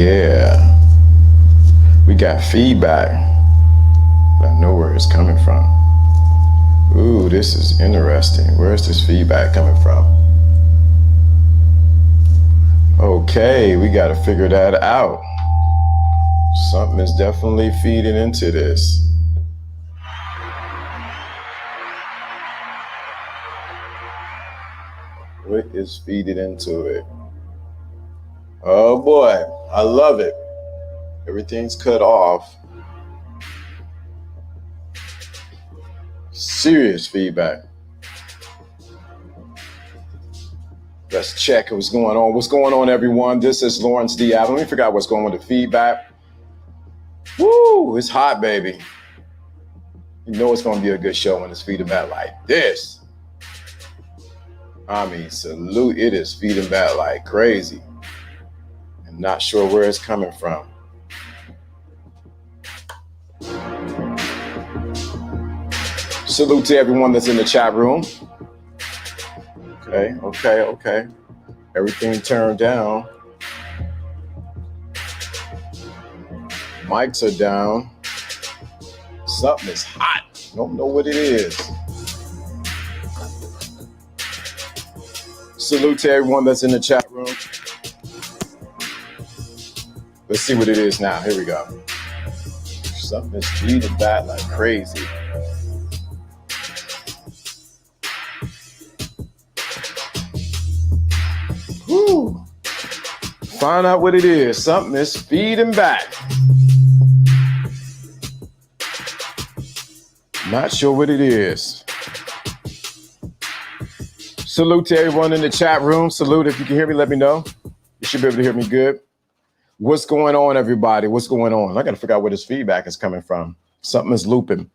yeah. We got feedback. I know where it's coming from. Ooh, this is interesting. Where's this feedback coming from? Okay, we got to figure that out. Something is definitely feeding into this. What is feeding into it? Oh boy, I love it. Everything's cut off. Serious feedback. Let's check what's going on. What's going on, everyone? This is Lawrence D. Allen. We forgot what's going on with the feedback. Woo, it's hot, baby. You know it's going to be a good show when it's feeding back like this. I mean, salute. It is feeding back like crazy. I'm not sure where it's coming from. Salute to everyone that's in the chat room. Okay. Everything turned down. Mics are down. Something is hot. Don't know what it is. Salute to everyone that's in the chat room. Let's see what it is now. Here we go. Something is feeding back like crazy. Woo. Find out what it is. Something is feeding back. Not sure what it is. Salute to everyone in the chat room. Salute. If you can hear me, let me know. You should be able to hear me good. What's going on, everybody? What's going on? I got to figure out where this feedback is coming from. Something is looping.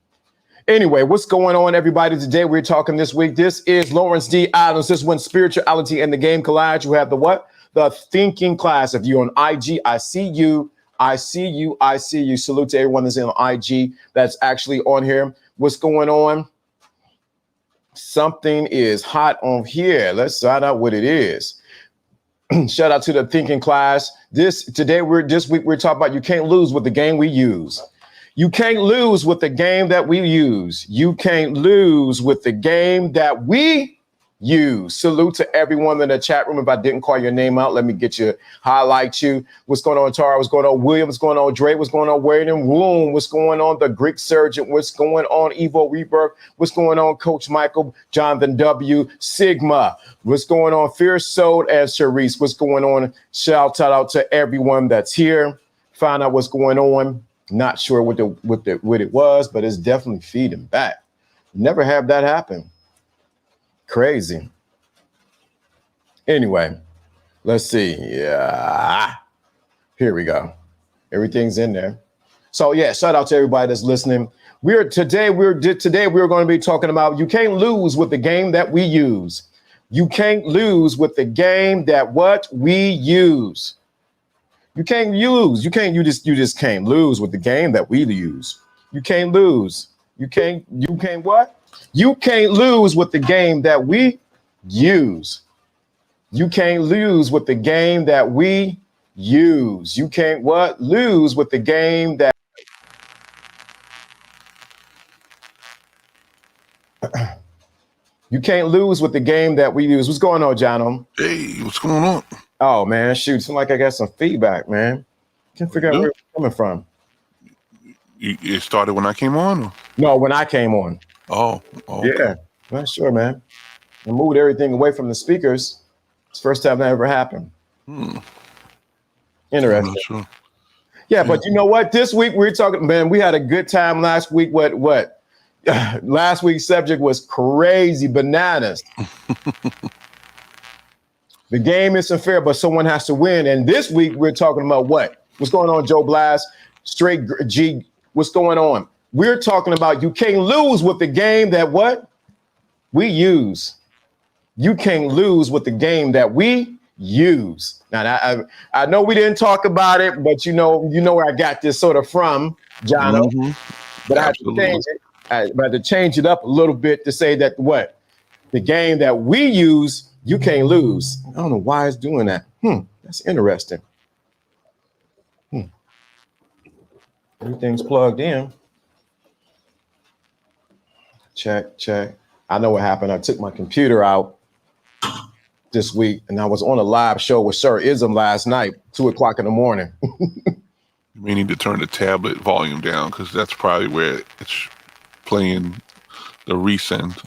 Anyway, what's going on, everybody? Today we're talking this week. This is Lawrence D. Adams. This is when spirituality and the game collide. You have the what? The thinking class. If you're on IG, I see you. Salute to everyone that's in IG that's actually on here. What's going on? Something is hot on here. Let's find out what it is. Shout out to the thinking class. This week we're talking about you can't lose with the game we use. You can't lose with the game that we use. You can't lose with the game that we use. Salute to everyone in the chat room. If I didn't call your name out, let me get you, highlight you. What's going on, Tara? What's going on, William? What's going on, Dre? What's going on, William? Room? What's going on, the Greek Surgeon? What's going on, Evo Rebirth? What's going on, Coach Michael? Jonathan W. Sigma? What's going on, Fierce Soul and Charisse? What's going on? Shout out to everyone that's here. Find out what's going on. Not sure what it was, but it's definitely feeding back. Never have that happen. Crazy. Anyway, let's see. Yeah, here we go. Everything's in there. So yeah, shout out to everybody that's listening. Today we're going to be talking about you can't lose with the game that we use. You can't lose with the game that what we use. You just can't lose with the game that we use. You can't lose. You can't what? You can't lose with the game that we use. You can't lose with the game that we use. You can't what? Lose with the game that you can't lose with the game that we use. What's going on, Jono? Hey, what's going on? Oh man, shoot, seems like I got some feedback, man. Can't figure out where it's coming from. It started when I came on? Or? No, when I came on. Oh, okay. Yeah, not sure, man. I moved everything away from the speakers. It's the first time that ever happened. Interesting. Sure. Yeah, but you know what? This week we're talking, man, we had a good time last week. What? Last week's subject was crazy bananas. The game isn't fair, but someone has to win. And this week we're talking about what? What's going on, Joe Blast? Straight G, what's going on? We're talking about you can't lose with the game that what? We use. You can't lose with the game that we use. Now, I know we didn't talk about it, but you know where I got this sort of from, Jono. Mm-hmm. But absolutely. I had to change it. I had to change it up a little bit to say that what? The game that we use, you can't lose. I don't know why it's doing that. That's interesting. Everything's plugged in. Check, check. I know what happened. I took my computer out this week, and I was on a live show with Sir Ism last night, 2:00 in the morning. You may need to turn the tablet volume down because that's probably where it's playing the resend.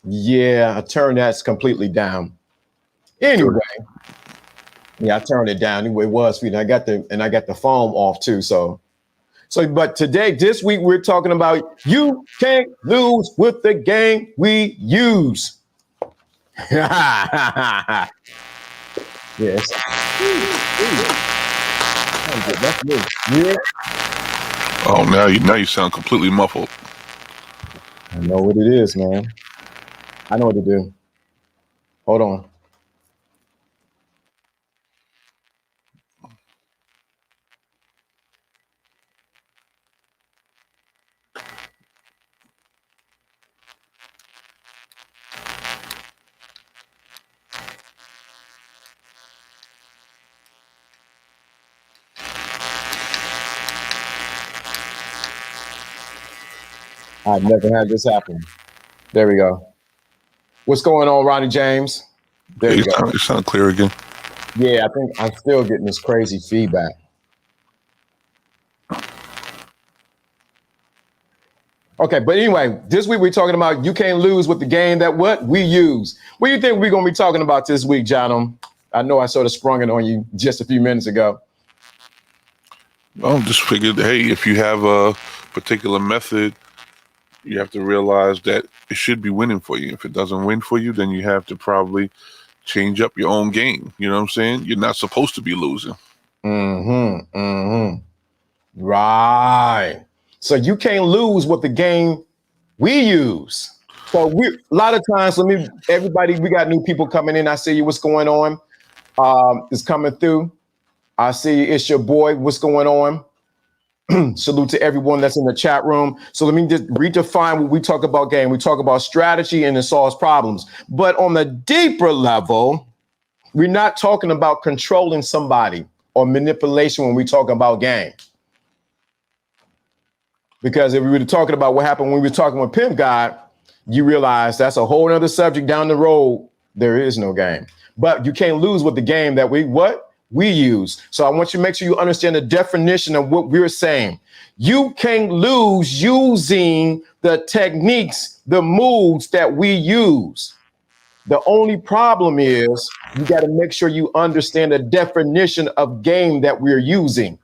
Yeah, I turned that completely down. Anyway, yeah, I turned it down. Anyway, it was feeding. I got the foam off too. So, but this week, we're talking about you can't lose with the game we use. Yes. That's me. Yeah. Oh, now you sound completely muffled. I know what it is, man. I know what to do. Hold on. I've never had this happen. There we go. What's going on, Ronnie James? There you go. You sound clear again. Yeah, I think I'm still getting this crazy feedback. Okay, but anyway, this week we're talking about you can't lose with the game that what we use. What do you think we're going to be talking about this week, John? I know I sort of sprung it on you just a few minutes ago. Well, just figured, hey, if you have a particular method, you have to realize that it should be winning for you. If it doesn't win for you, then you have to probably change up your own game. You know what I'm saying? You're not supposed to be losing. Right. So you can't lose with the game we use. So a lot of times, everybody, we got new people coming in. I see you. What's going on? It's coming through. I see it's your boy. What's going on? Salute to everyone that's in the chat room. So let me just redefine what we talk about game. We talk about strategy and it solves problems. But on the deeper level, we're not talking about controlling somebody or manipulation when we talk about game. Because if we were talking about what happened when we were talking with Pimp God, you realize that's a whole other subject down the road. There is no game. But you can't lose with the game that we use. So I want you to make sure you understand the definition of what we're saying. You can't lose using the techniques, the moves that we use. The only problem is you got to make sure you understand the definition of game that we're using.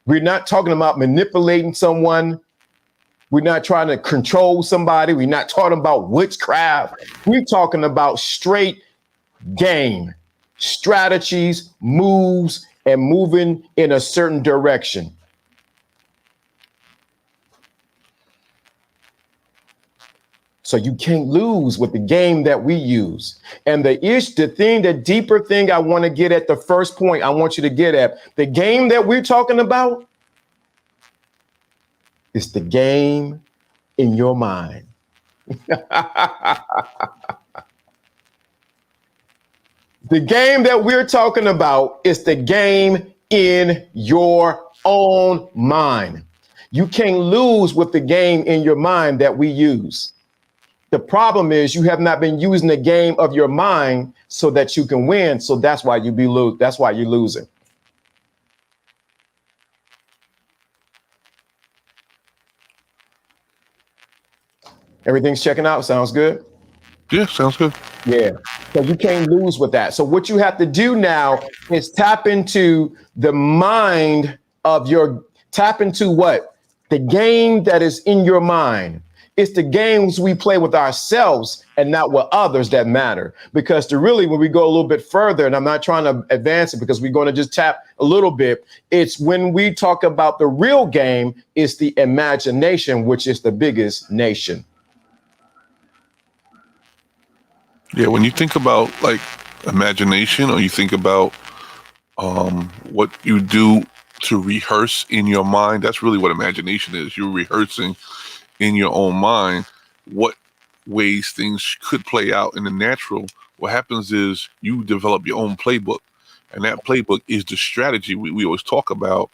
We're not talking about manipulating someone. We're not trying to control somebody. We're not talking about witchcraft. We're talking about straight game. Strategies, moves, and moving in a certain direction. So you can't lose with the game that we use. And the deeper thing I want to get at, the first point I want you to get at, the game that we're talking about is the game in your mind. The game that we're talking about is the game in your own mind. You can't lose with the game in your mind that we use. The problem is you have not been using the game of your mind so that you can win. So that's why that's why you're losing. Everything's checking out. Sounds good. Yeah, sounds good. Yeah. So you can't lose with that. So what you have to do now is tap into the mind of tap into what? The game that is in your mind. It's the games we play with ourselves and not with others that matter. Because when we go a little bit further, and I'm not trying to advance it because we're going to just tap a little bit. It's when we talk about the real game, it's the imagination, which is the biggest nation. Yeah, when you think about like imagination, or you think about what you do to rehearse in your mind, that's really what imagination is. You're rehearsing in your own mind what ways things could play out in the natural. What happens is you develop your own playbook, and that playbook is the strategy we always talk about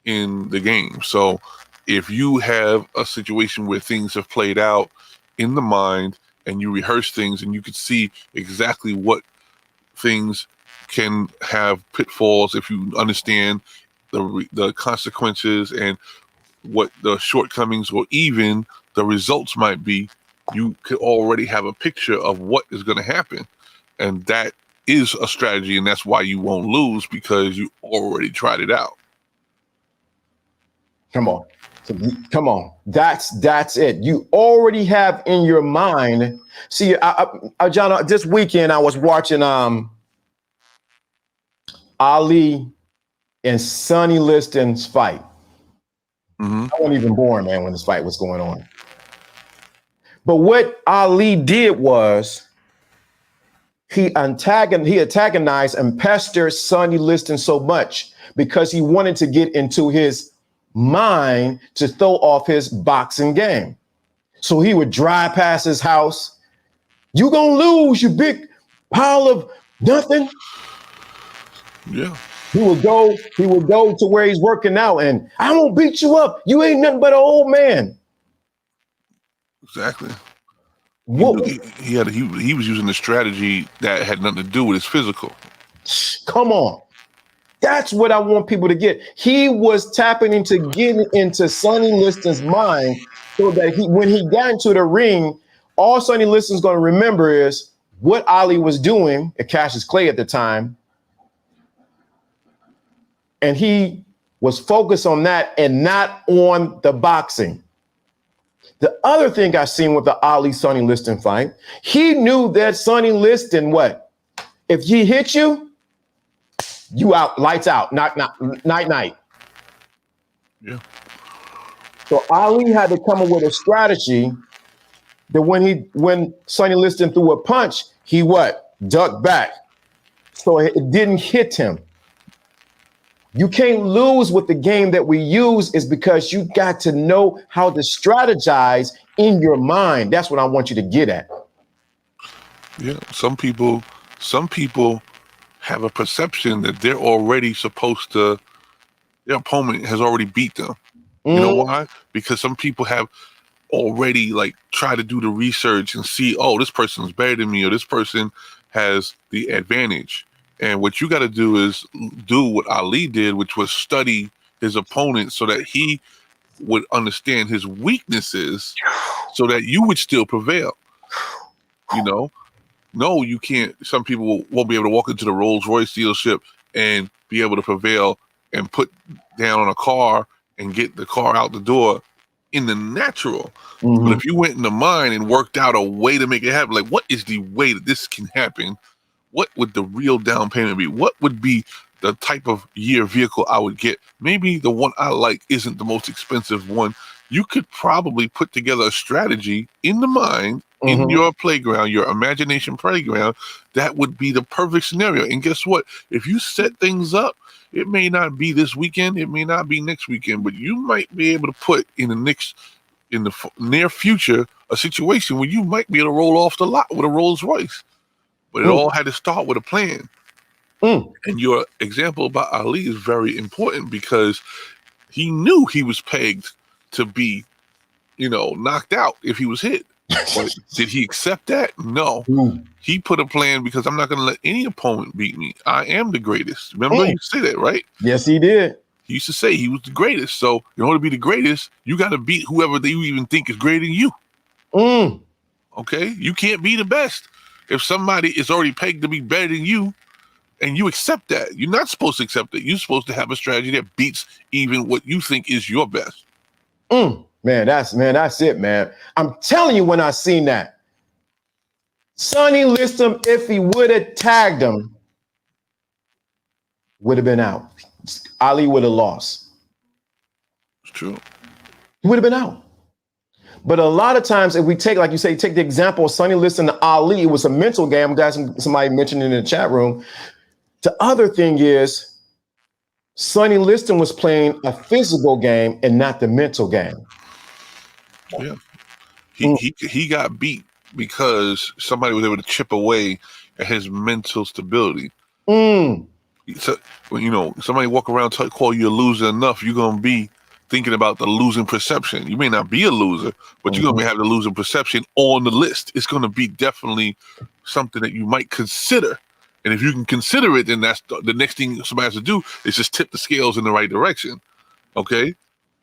in the game. So if you have a situation where things have played out in the mind and you rehearse things and you can see exactly what things can have pitfalls if you understand the consequences and what the shortcomings or even the results might be, you could already have a picture of what is going to happen. And that is a strategy, and that's why you won't lose, because you already tried it out. Come on. Come on. That's it. You already have in your mind. See, John, this weekend I was watching Ali and Sonny Liston's fight. Mm-hmm. I wasn't even born, man, when this fight was going on. But what Ali did was he antagonized and pestered Sonny Liston so much because he wanted to get into his mind to throw off his boxing game. So he would drive past his house. You gonna lose, you big pile of nothing. Yeah. He would go to where he's working out and I won't beat you up. You ain't nothing but an old man. Exactly. What? He was using a strategy that had nothing to do with his physical. Come on. That's what I want people to get. He was tapping into getting into Sonny Liston's mind so that when he got into the ring, all Sonny Liston's going to remember is what Ali was doing at Cassius Clay at the time. And he was focused on that and not on the boxing. The other thing I seen with the Ali Sonny Liston fight, he knew that Sonny Liston, what? If he hit you, you out, lights out, night. Yeah. So Ali had to come up with a strategy that when Sonny Liston threw a punch, he what? Ducked back. So it didn't hit him. You can't lose with the game that we use is because you got to know how to strategize in your mind. That's what I want you to get at. Yeah. Some people have a perception that they're already supposed to, their opponent has already beat them. You know why? Because some people have already like tried to do the research and see, oh, this person's better than me or this person has the advantage. And what you got to do is do what Ali did, which was study his opponent so that he would understand his weaknesses so that you would still prevail. You know? No, you can't. Some people won't be able to walk into the Rolls Royce dealership and be able to prevail and put down on a car and get the car out the door in the natural. Mm-hmm. But if you went in the mind and worked out a way to make it happen, like what is the way that this can happen? What would the real down payment be? What would be the type of year vehicle I would get? Maybe the one I like isn't the most expensive one. You could probably put together a strategy in the mind, in your playground, your imagination playground, that would be the perfect scenario. And guess what? If you set things up, it may not be this weekend, it may not be next weekend, but you might be able to put in the near future a situation where you might be able to roll off the lot with a Rolls Royce. But it all had to start with a plan. And your example about Ali is very important because he knew he was pegged to be, knocked out if he was hit. But did he accept that? No. He put a plan because I'm not going to let any opponent beat me. I am the greatest. Remember you say that, right? Yes, he did. He used to say he was the greatest. So in order to be the greatest, you got to beat whoever you even think is greater than you. Okay? You can't be the best. If somebody is already pegged to be better than you and you accept that, you're not supposed to accept it. You're supposed to have a strategy that beats even what you think is your best. Man, that's it, man. I'm telling you when I seen that. Sonny Liston, if he would have tagged him, would have been out. Ali would have lost. It's true. He would have been out. But a lot of times, if we take, like you say, take the example of Sonny Liston to Ali, it was a mental game. That's somebody mentioned in the chat room. The other thing is, Sonny Liston was playing a physical game and not the mental game. Yeah. He got beat because somebody was able to chip away at his mental stability. So when somebody walk around call you a loser enough, you're gonna be thinking about the losing perception. You may not be a loser, but you're gonna have the losing perception on the list. It's gonna be definitely something that you might consider. And if you can consider it, then that's the next thing somebody has to do is just tip the scales in the right direction. Okay.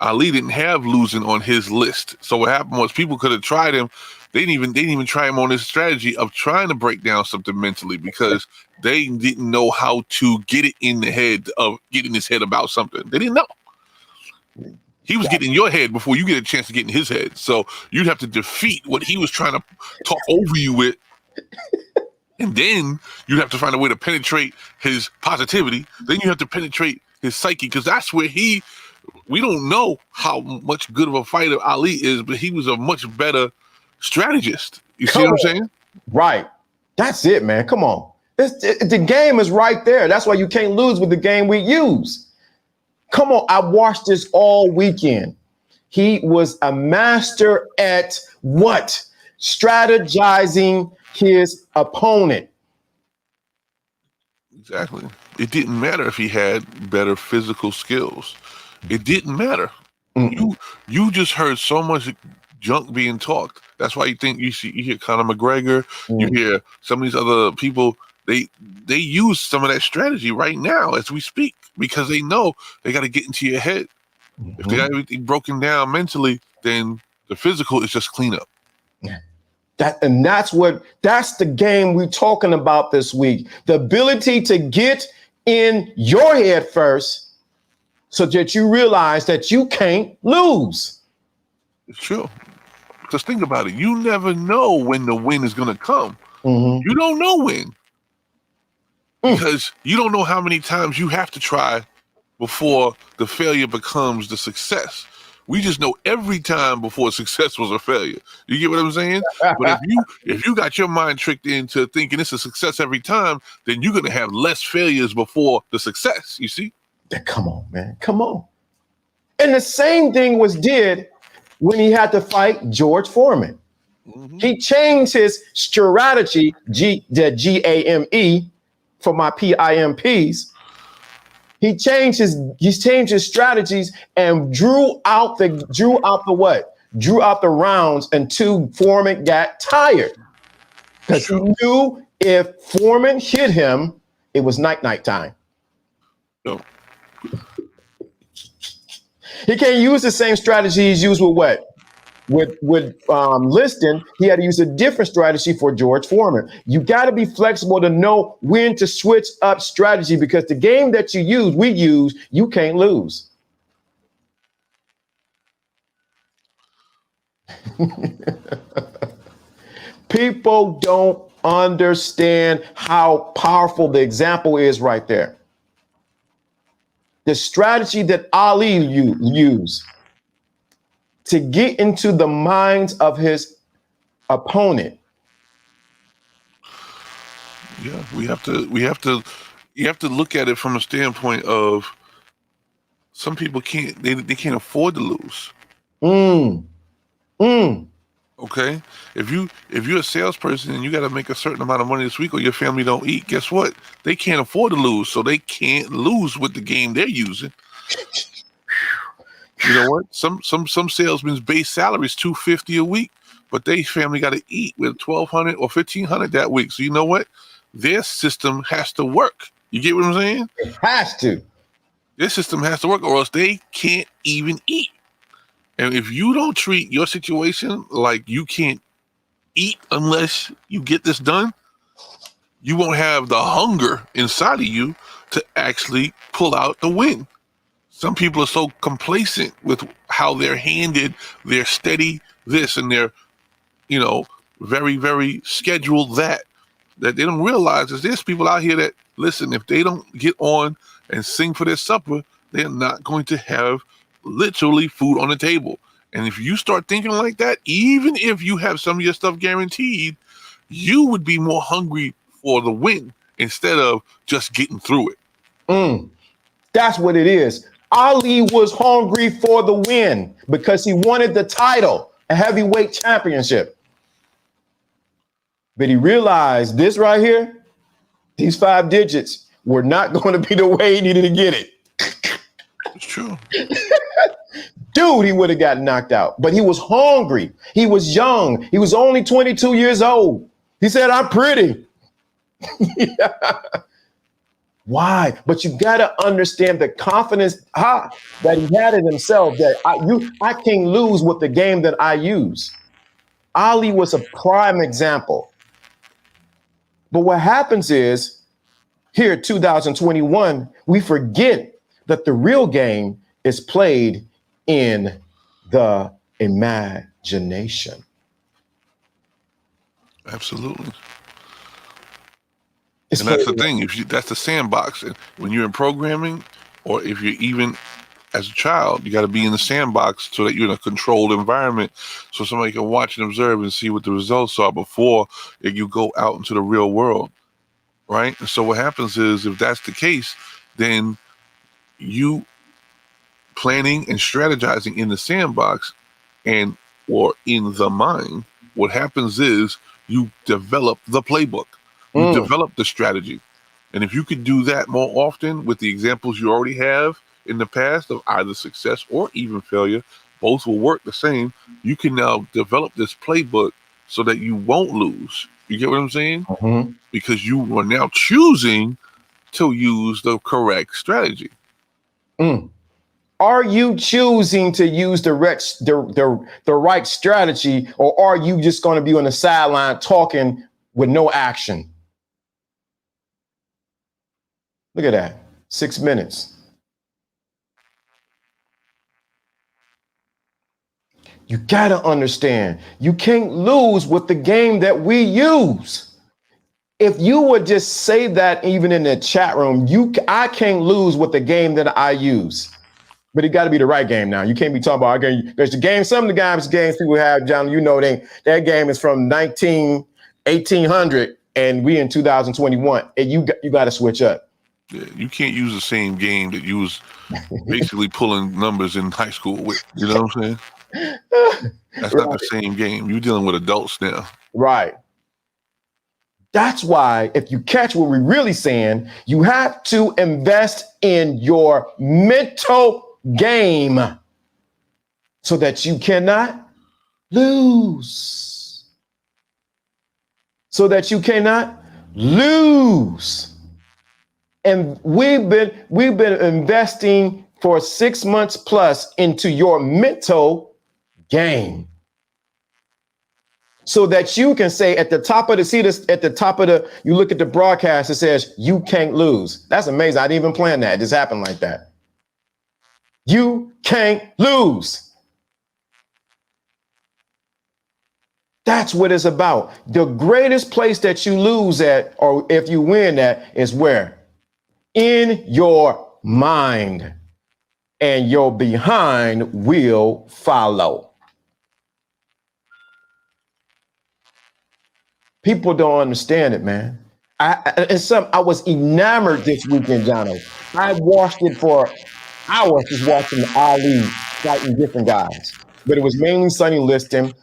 Ali didn't have losing on his list. So what happened was people could have tried him. They didn't even try him on his strategy of trying to break down something mentally because they didn't know how to get it in the head of getting his head about something. They didn't know. He was getting in your head before you get a chance to get in his head. So you'd have to defeat what he was trying to talk over you with. And then you'd have to find a way to penetrate his positivity. Then you have to penetrate his psyche because that's where we don't know how much good of a fighter Ali is, but he was a much better strategist. You see what I'm saying? Right. That's it, man. Come on. The game is right there. That's why you can't lose with the game we use. Come on. I watched this all weekend. He was a master at what? Strategizing his opponent. Exactly. It didn't matter if he had better physical skills. It didn't matter. You just heard so much junk being talked. That's why you hear Conor McGregor, you hear some of these other people, they use some of that strategy right now as we speak because they know they got to get into your head. If they got everything broken down mentally, then the physical is just cleanup. That's the game we're talking about this week. The ability to get in your head first so that you realize that you can't lose. It's true. Because think about it. You never know when the win is going to come. You don't know when. Because you don't know how many times you have to try before the failure becomes the success. We just know every time before success was a failure. You get what I'm saying? But if you got your mind tricked into thinking it's a success every time, then you're going to have less failures before the success. You see? Come on, man. Come on. And the same thing was did when he had to fight George Foreman. He changed his strategy, GAME, for my PIMPs. He changed his strategies and drew out the rounds until Foreman got tired. Because he knew if Foreman hit him, it was night time. No. He can't use the same strategy he's used with what? With Liston, he had to use a different strategy for George Foreman. You got to be flexible to know when to switch up strategy because the game that we use, you can't lose. People don't understand how powerful the example is right there. The strategy that Ali used to get into the minds of his opponent. Yeah, you have to look at it from a standpoint of some people can't afford to lose. Okay. If you're a salesperson and you got to make a certain amount of money this week or your family don't eat, guess what? They can't afford to lose, so they can't lose with the game they're using. You know what? Some salesmen's base salary is $250 a week, but they family got to eat with $1,200 or $1,500 that week. So you know what? Their system has to work. You get what I'm saying? It has to. Their system has to work, or else they can't even eat. And if you don't treat your situation like you can't eat unless you get this done, you won't have the hunger inside of you to actually pull out the win. Some people are so complacent with how they're handed their steady this and their, very, very scheduled that they don't realize is there's people out here that, listen, if they don't get on and sing for their supper, they're not going to have literally food on the table. And if you start thinking like that, even if you have some of your stuff guaranteed, you would be more hungry for the win instead of just getting through it. That's what it is. Ali was hungry for the win because he wanted the title, a heavyweight championship. But he realized this right here, these 5 digits, were not going to be the way he needed to get it. It's true. Dude, he would have got knocked out, but he was hungry. He was young. He was only 22 years old. He said, I'm pretty. Why? But you got to understand the confidence that he had in himself, that I can't lose with the game that I use. Ali was a prime example. But what happens is, here 2021, we forget that the real game is played in the imagination. Absolutely. It's And that's the played- thing. That's the sandbox. And when you're in programming, or if you're even as a child, you got to be in the sandbox so that you're in a controlled environment, so somebody can watch and observe and see what the results are before you go out into the real world, right? And so what happens is, if that's the case, then you planning and strategizing in the sandbox and or in the mind, what happens is you develop the playbook. You develop the strategy. And if you could do that more often with the examples you already have in the past of either success or even failure, both will work the same. You can now develop this playbook so that you won't lose. You get what I'm saying? Mhm. Because you are now choosing to use the correct strategy. Are you choosing to use the right strategy, or are you just going to be on the sideline talking with no action? Look at that. 6 minutes. You got to understand, you can't lose with the game that we use. If you would just say that even in the chat room, I can't lose with the game that I use. But it got to be the right game now. You can't be talking about our game. There's the game, some of the games people have, John, you know, that game is from 1800 and we in 2021. And you got to switch up. Yeah, you can't use the same game that you was basically pulling numbers in high school with. You know what I'm saying? That's not the same game. You're dealing with adults now. Right. That's why, if you catch what we're really saying, you have to invest in your mental game so that you cannot lose. So that you cannot lose. And we've been investing for 6 months plus into your mental game, so that you can say at the top of you look at the broadcast, it says you can't lose. That's amazing. I didn't even plan that. It just happened like that. You can't lose. That's what it's about. The greatest place that you lose at, or if you win at, is where? In your mind. And your behind will follow. People don't understand it, man. I was enamored this weekend, Jono. I watched it for hours, just watching Ali fighting different guys. But it was mainly Sonny Liston,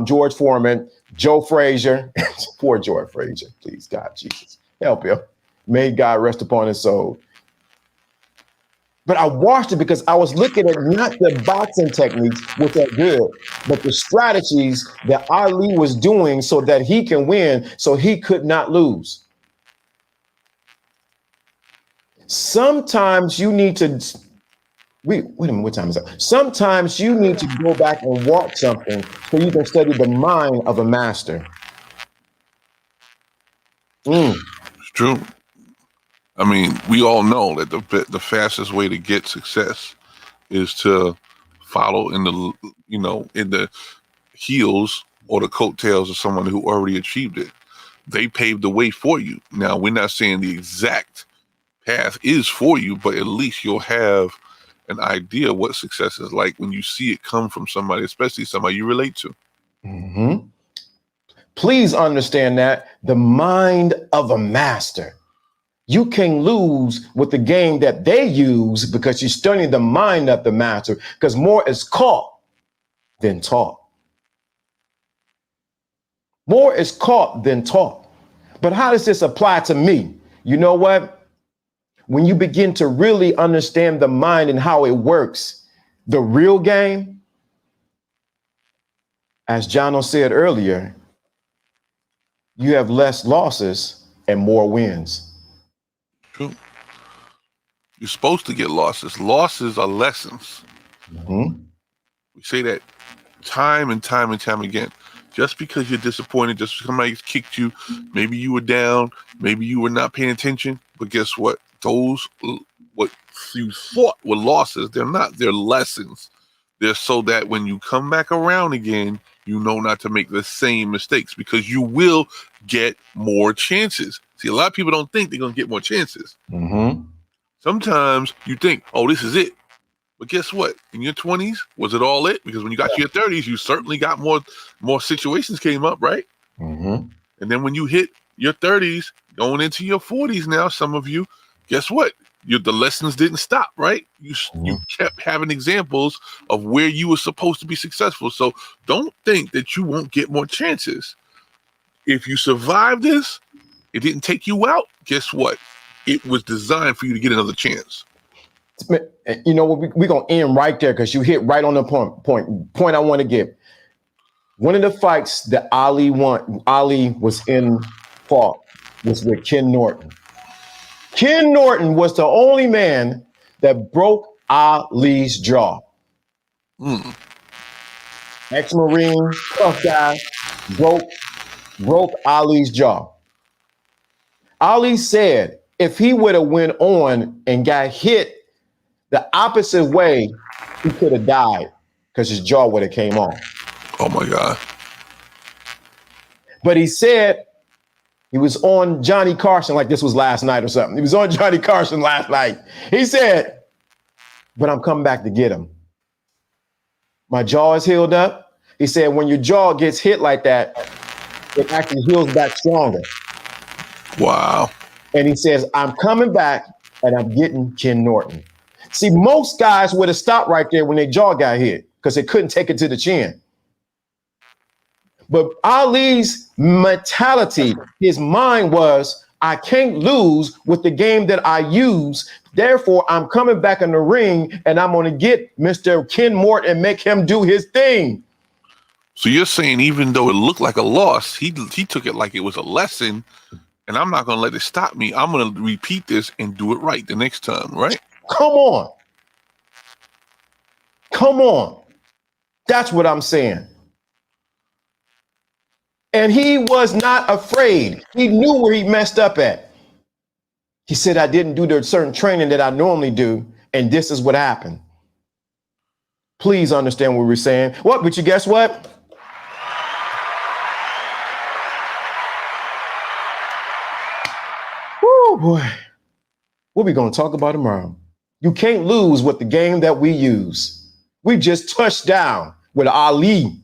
George Foreman, Joe Frazier. Poor George Frazier, please, God, Jesus, help him. May God rest upon his soul. But I watched it because I was looking at not the boxing techniques, which are good, but the strategies that Ali was doing so that he can win, so he could not lose. Sometimes you need to, wait a minute, what time is that? Sometimes you need to go back and watch something so you can study the mind of a master. It's true. I mean, we all know that the fastest way to get success is to follow in the heels or the coattails of someone who already achieved it. They paved the way for you. Now, we're not saying the exact path is for you, but at least you'll have an idea what success is like when you see it come from somebody, especially somebody you relate to. Mm-hmm. Please understand that the mind of a master. You can lose with the game that they use because you're studying the mind of the master, because more is caught than taught. More is caught than taught. But how does this apply to me? You know what? When you begin to really understand the mind and how it works, the real game, as Jono said earlier, you have less losses and more wins. True. You're supposed to get losses. Losses are lessons. Mm-hmm. We say that time and time and time again. Just because you're disappointed, just because somebody kicked you, maybe you were down, maybe you were not paying attention, but guess what? Those, what you thought were losses, they're not. They're lessons. They're so that when you come back around again, you know not to make the same mistakes, because you will get more chances. See, a lot of people don't think they're going to get more chances. Mm-hmm. Sometimes you think, oh, this is it. But guess what? In your 20s, was it all it? Because when you got to your 30s, you certainly got more situations came up, right? Mm-hmm. And then when you hit your 30s, going into your 40s now, some of you, guess what? The lessons didn't stop, right? You kept having examples of where you were supposed to be successful. So don't think that you won't get more chances. If you survive this, it didn't take you out. Guess what? It was designed for you to get another chance. You know, we're going to end right there because you hit right on the point I want to get. One of the fights that Ali was in fought was with Ken Norton. Ken Norton was the only man that broke Ali's jaw. Ex-Marine, tough guy, broke Ali's jaw. Ali said if he would have went on and got hit the opposite way, he could have died because his jaw would have came off. Oh my God. But he said he was on Johnny Carson, like this was last night or something. He was on Johnny Carson last night. He said, but I'm coming back to get him. My jaw is healed up. He said, when your jaw gets hit like that, it actually heals back stronger. Wow. And he says, I'm coming back and I'm getting Ken Norton. See, most guys would have stopped right there when their jaw got hit because they couldn't take it to the chin. But Ali's mentality, his mind was, I can't lose with the game that I use. Therefore, I'm coming back in the ring and I'm going to get Mr. Ken Norton and make him do his thing. So you're saying even though it looked like a loss, he took it like it was a lesson, and I'm not going to let it stop me. I'm going to repeat this and do it right the next time, right? Come on. Come on. That's what I'm saying. And he was not afraid. He knew where he messed up at. He said, I didn't do the certain training that I normally do, and this is what happened. Please understand what we're saying. What? But you guess what? Woo, boy. What we going to talk about tomorrow? You can't lose with the game that we use. We just touched down with Ali,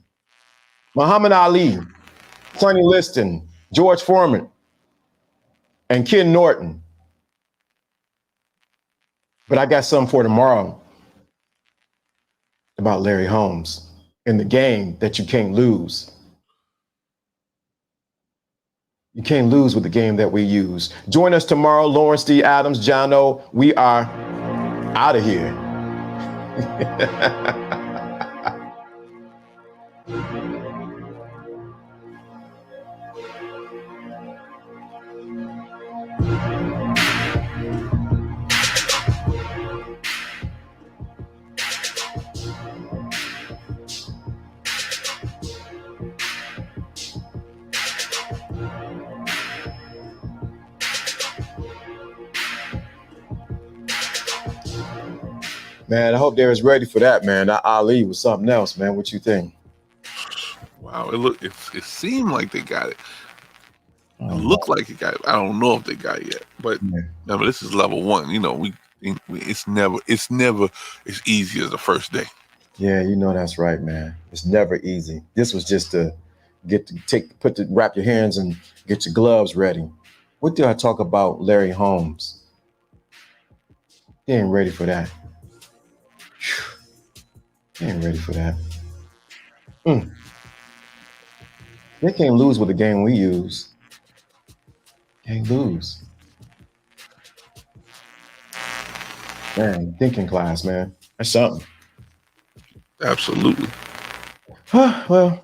Muhammad Ali, Sonny Liston, George Foreman, and Ken Norton. But I got something for tomorrow about Larry Holmes in the game that you can't lose. You can't lose with the game that we use. Join us tomorrow, Lawrence D. Adams, Jono. We are out of here. Man, I hope they was ready for that, man. That Ali was something else, man. What you think? Wow, it seemed like they got it. It looked like it got it. I don't know if they got it yet, but no, but this is level one. You know, it's never as easy as the first day. Yeah, you know that's right, man. It's never easy. This was just to wrap your hands and get your gloves ready. What did I talk about Larry Holmes? They ain't ready for that. They ain't ready for that. They can't lose with the game we use. Can't lose. Man, thinking class, man. That's something. Absolutely. Well,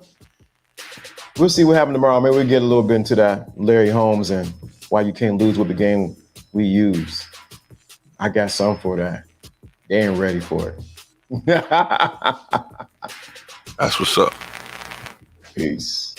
we'll see what happens tomorrow. Maybe we'll get a little bit into that Larry Holmes and why you can't lose with the game we use. I got something for that. They ain't ready for it. That's what's up. Peace.